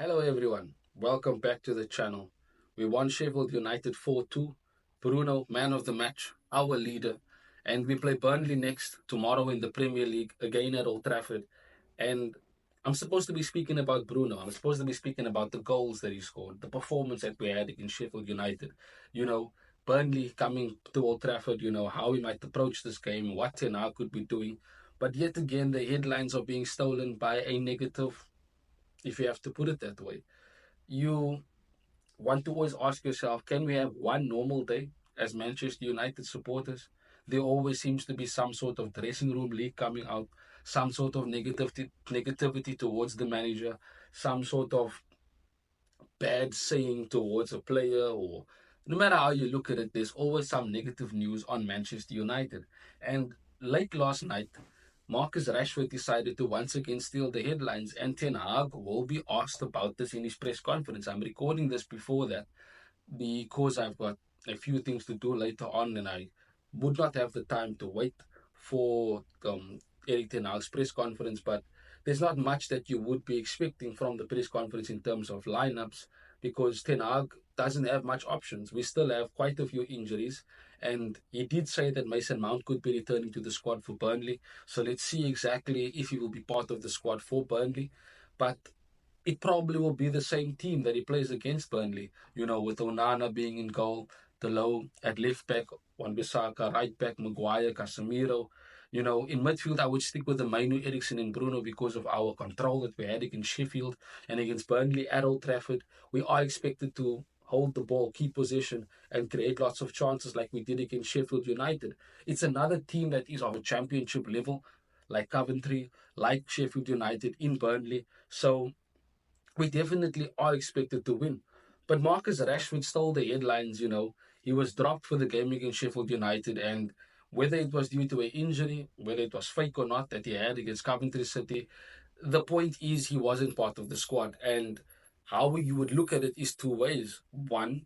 Hello everyone, welcome back to the channel. We won Sheffield United 4-2. Bruno, man of the match, our leader. And we play Burnley next tomorrow in the Premier League, again at Old Trafford. And I'm supposed to be speaking about Bruno. I'm supposed to be speaking about the goals that he scored, the performance that we had against Sheffield United. You know, Burnley coming to Old Trafford, how we might approach this game, what Ten Hag could be doing. But yet again, the headlines are being stolen by a negative, if you have to put it that way. You want to always ask yourself, can we have one normal day as Manchester United supporters? There always seems to be some sort of dressing room leak coming out, some sort of negativity towards the manager, some sort of bad saying towards a player, or no matter how you look at it, there's always some negative news on Manchester United. And late last night, Marcus Rashford decided to once again steal the headlines, and Ten Hag will be asked about this in his press conference. I'm recording this before that because I've got a few things to do later on, and I would not have the time to wait for Eric Ten Hag's press conference. But there's not much that you would be expecting from the press conference in terms of lineups because Ten Hag doesn't have much options. We still have quite a few injuries, and he did say that Mason Mount could be returning to the squad for Burnley. So let's see exactly if he will be part of the squad for Burnley. But it probably will be the same team that he plays against Burnley, with Onana being in goal, Delo at left back, Wan-Bissaka, right back, Maguire, Casemiro. In midfield, I would stick with the Mainu, Eriksen, and Bruno because of our control that we had against Sheffield and against Burnley at Old Trafford. We are expected to hold the ball, keep possession, and create lots of chances like we did against Sheffield United. It's another team that is of a championship level, like Coventry, like Sheffield United in Burnley. So we definitely are expected to win. But Marcus Rashford stole the headlines. He was dropped for the game against Sheffield United, and whether it was due to an injury, whether it was fake or not that he had against Coventry City, the point is he wasn't part of the squad. And how you would look at it is two ways. One,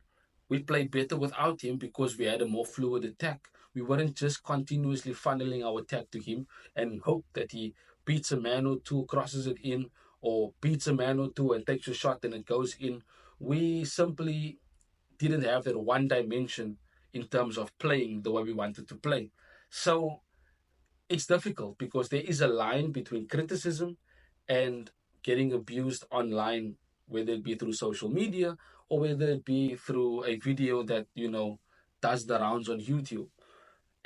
we played better without him because we had a more fluid attack. We weren't just continuously funneling our attack to him and hope that he beats a man or two, crosses it in, or beats a man or two and takes a shot and it goes in. We simply didn't have that one dimension in terms of playing the way we wanted to play. So it's difficult because there is a line between criticism and getting abused online, whether it be through social media or whether it be through a video that, does the rounds on YouTube.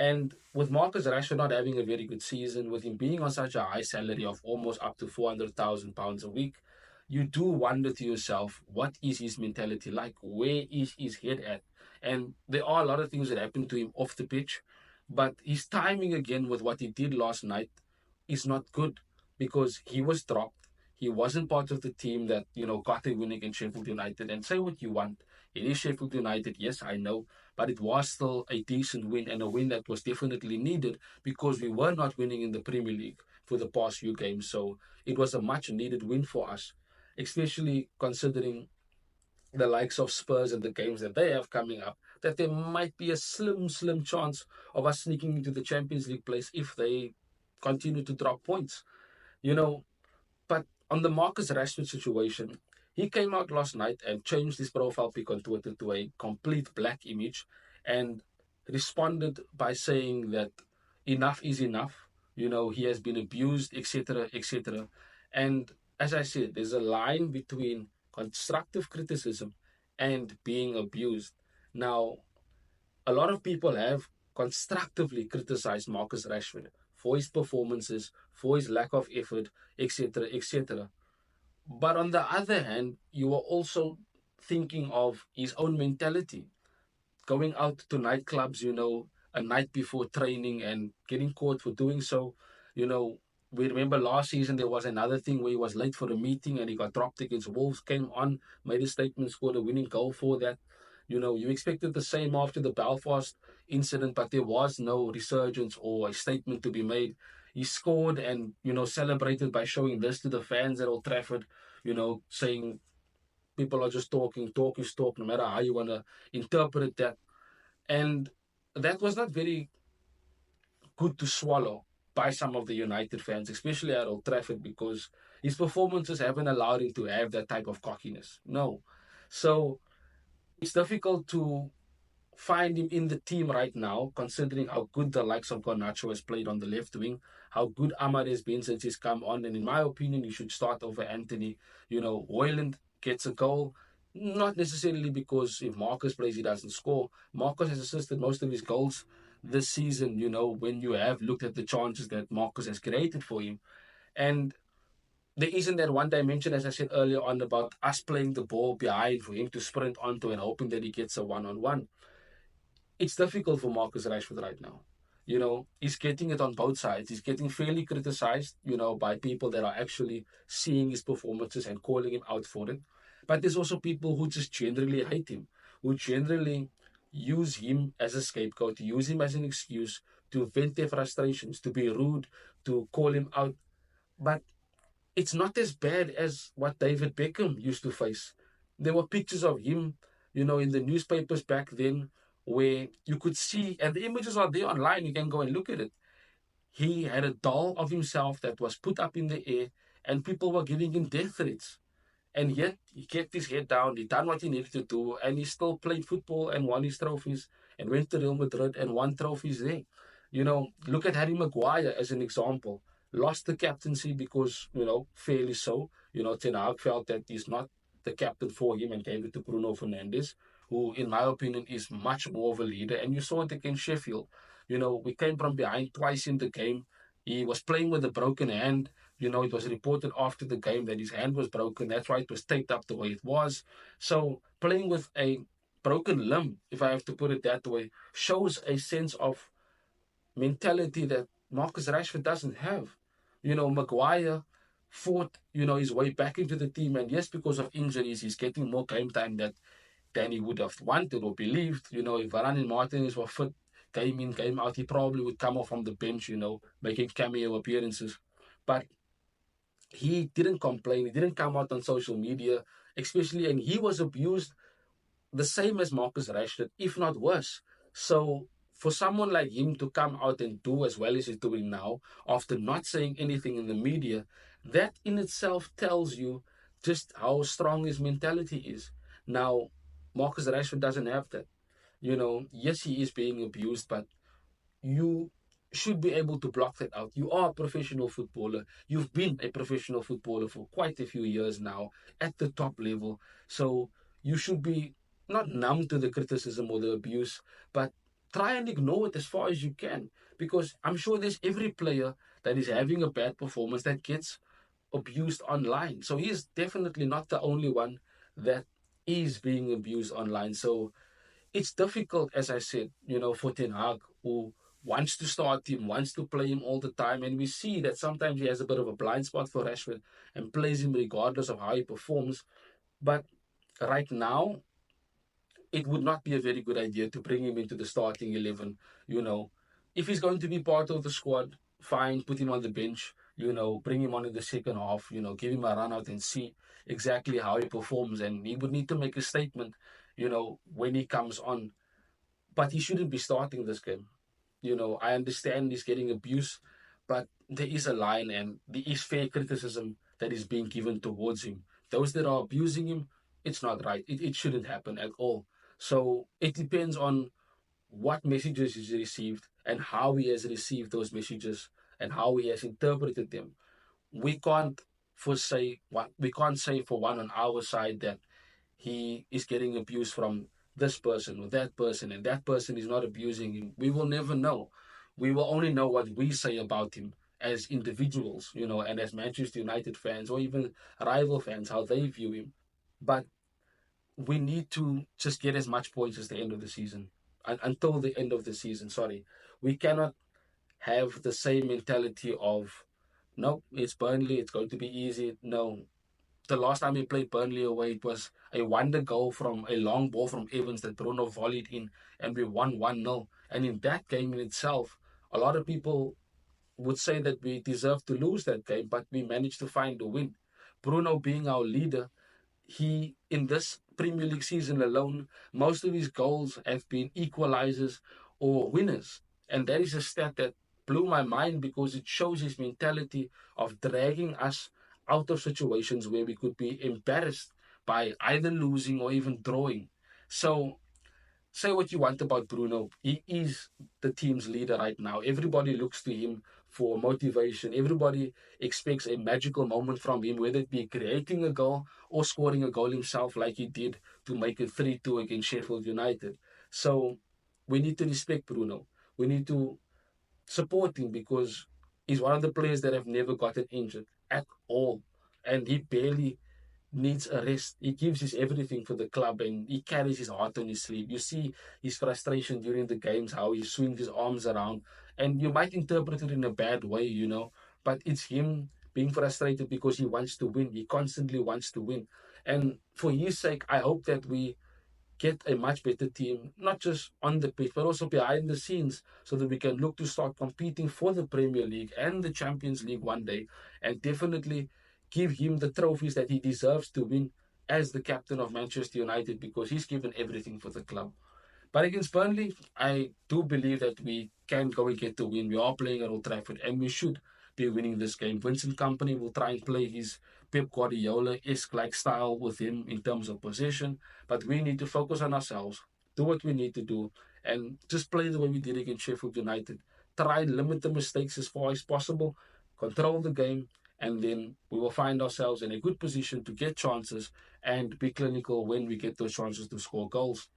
And with Marcus Rashford not having a very good season, with him being on such a high salary of almost up to £400,000 a week, you do wonder to yourself, what is his mentality like? Where is his head at? And there are a lot of things that happen to him off the pitch, but his timing again with what he did last night is not good because he was dropped. He wasn't part of the team that, got a win against Sheffield United. And say what you want. It is Sheffield United, yes, I know, but it was still a decent win and a win that was definitely needed because we were not winning in the Premier League for the past few games. So it was a much needed win for us, especially considering the likes of Spurs and the games that they have coming up, that there might be a slim, slim chance of us sneaking into the Champions League place if they continue to drop points. You know, but on the Marcus Rashford situation, he came out last night and changed his profile pic on Twitter to a complete black image and responded by saying that enough is enough. He has been abused, etc., etc. And as I said, there's a line between constructive criticism and being abused. Now, a lot of people have constructively criticized Marcus Rashford for his performances, for his lack of effort, etc., etc. But on the other hand, you are also thinking of his own mentality, going out to nightclubs, a night before training and getting caught for doing so. You know, we remember last season there was another thing where he was late for a meeting and he got dropped against Wolves, came on, made a statement, scored a winning goal for that. You expected the same after the Belfast incident, but there was no resurgence or a statement to be made. He scored and, celebrated by showing this to the fans at Old Trafford, saying people are just talking, talk is talk, no matter how you want to interpret that. And that was not very good to swallow by some of the United fans, especially at Old Trafford, because his performances haven't allowed him to have that type of cockiness. No. So it's difficult to find him in the team right now, considering how good the likes of Garnacho has played on the left wing, how good Ahmad has been since he's come on. And in my opinion, he should start over Anthony. Hoyland gets a goal, not necessarily because if Marcus plays, he doesn't score. Marcus has assisted most of his goals this season, when you have looked at the chances that Marcus has created for him. And there isn't that one dimension, as I said earlier on, about us playing the ball behind for him to sprint onto and hoping that he gets a one-on-one. It's difficult for Marcus Rashford right now. He's getting it on both sides. He's getting fairly criticized, by people that are actually seeing his performances and calling him out for it. But there's also people who just generally hate him, who generally use him as a scapegoat, use him as an excuse to vent their frustrations, to be rude, to call him out. But it's not as bad as what David Beckham used to face. There were pictures of him, in the newspapers back then where you could see, and the images are there online, you can go and look at it. He had a doll of himself that was put up in the air, and people were giving him death threats. And yet he kept his head down, he done what he needed to do, and he still played football and won his trophies and went to Real Madrid and won trophies there. Look at Harry Maguire as an example. Lost the captaincy because, fairly so. Ten Hag felt that he's not the captain for him and gave it to Bruno Fernandes, who, in my opinion, is much more of a leader. And you saw it against Sheffield. We came from behind twice in the game. He was playing with a broken hand. It was reported after the game that his hand was broken. That's why it was taped up the way it was. So playing with a broken limb, if I have to put it that way, shows a sense of mentality that Marcus Rashford doesn't have. Maguire fought, his way back into the team. And yes, because of injuries, he's getting more game time than he would have wanted or believed. If Varane and Martinez were fit, game in, game out, he probably would come off from the bench, making cameo appearances. But he didn't complain. He didn't come out on social media, especially, and he was abused the same as Marcus Rashford, if not worse. So for someone like him to come out and do as well as he's doing now, after not saying anything in the media, that in itself tells you just how strong his mentality is. Now, Marcus Rashford doesn't have that. Yes, he is being abused, but you should be able to block that out. You are a professional footballer. You've been a professional footballer for quite a few years now at the top level. So you should be not numb to the criticism or the abuse, but try and ignore it as far as you can. Because I'm sure there's every player that is having a bad performance that gets abused online. So he's definitely not the only one that is being abused online. So it's difficult, as I said, for Ten Hag, who wants to start him, wants to play him all the time. And we see that sometimes he has a bit of a blind spot for Rashford and plays him regardless of how he performs. But right now, it would not be a very good idea to bring him into the starting 11. If he's going to be part of the squad, fine, put him on the bench, bring him on in the second half, give him a run out and see exactly how he performs. And he would need to make a statement, when he comes on. But he shouldn't be starting this game. I understand he's getting abuse, but there is a line and there is fair criticism that is being given towards him. Those that are abusing him, it's not right. It shouldn't happen at all. So it depends on what messages he's received and how he has received those messages and how he has interpreted them. We can't we can't say for one on our side that he is getting abuse from this person or that person, and that person is not abusing him. We will never know. We will only know what we say about him as individuals, and as Manchester United fans or even rival fans, how they view him. But we need to just get as much points as the end of the season, until the end of the season. Sorry, we cannot have the same mentality of, no, it's Burnley, it's going to be easy. No, the last time we played Burnley away, it was a wonder goal from a long ball from Evans that Bruno volleyed in, and we won 1-0. And in that game in itself, a lot of people would say that we deserved to lose that game, but we managed to find a win. Bruno being our leader, he, in this Premier League season alone, most of his goals have been equalizers or winners. And that is a stat that blew my mind because it shows his mentality of dragging us out of situations where we could be embarrassed by either losing or even drawing. So say what you want about Bruno. He is the team's leader right now. Everybody looks to him for motivation. Everybody expects a magical moment from him, whether it be creating a goal or scoring a goal himself, like he did to make it 3-2 against Sheffield United. So we need to respect Bruno. We need to support him because he's one of the players that have never gotten injured at all. And he barely needs a rest. He gives his everything for the club and he carries his heart on his sleeve. You see his frustration during the games, how he swings his arms around, and you might interpret it in a bad way, but it's him being frustrated because he wants to win. He constantly wants to win. And for his sake, I hope that we get a much better team, not just on the pitch, but also behind the scenes, so that we can look to start competing for the Premier League and the Champions League one day, and definitely give him the trophies that he deserves to win as the captain of Manchester United because he's given everything for the club. But against Burnley, I do believe that we can go and get the win. We are playing at Old Trafford and we should be winning this game. Vincent Company will try and play his Pep Guardiola-esque like style with him in terms of possession, but we need to focus on ourselves, do what we need to do, and just play the way we did against Sheffield United. Try and limit the mistakes as far as possible, control the game, and then we will find ourselves in a good position to get chances and be clinical when we get those chances to score goals.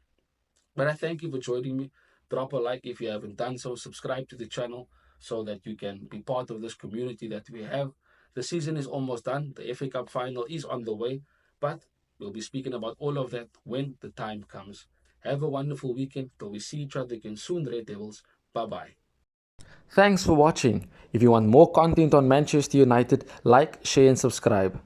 But I thank you for joining me. Drop a like if you haven't done so. Subscribe to the channel so that you can be part of this community that we have. The season is almost done. The FA Cup final is on the way, but we'll be speaking about all of that when the time comes. Have a wonderful weekend till we see each other again soon, Red Devils. Bye bye. Thanks for watching. If you want more content on Manchester United, like, share and subscribe.